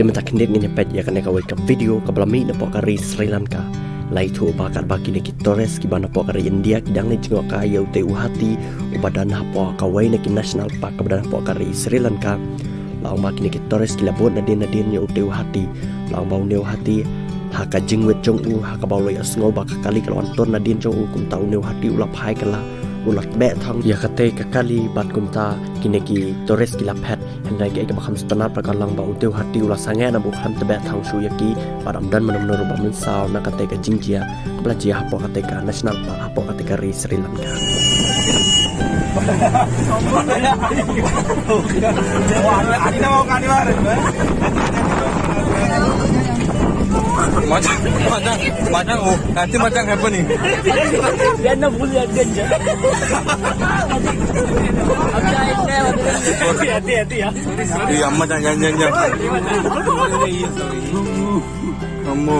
Dia minta kendir ngepet ya kan ka welcome video ka belami na po kari Sri Lanka. Lai tu bakat bagi ni Torres ki bana po kari India kidang ni jengok ka yau te uhati ubadan hapo ka wai na ki national park ka badan po kari Sri Lanka. Laong bagi ni Torres ki labot na din yau te uhati. Laong bau ne uhati haka jingwet jong u haka bau loi asngo baka kali kalau anton na din jong u kum tau ne uhati ulap hai kala ulat be thang ya kate ka kali bat kumta kineki Torres ki laphat hendai ke bakam stanat prakalang bau te uhati ula sange na bukan te be thang su yaki padam dan menur bamin saw na kate ka jingjia kabla jia hapo kate ka national park hapo kate ka ri Sri Lanka. Macam nanti macam apa nih? Dia nak bulat ganja. Hati-hati ya. Iya, macam ganja. Kamu.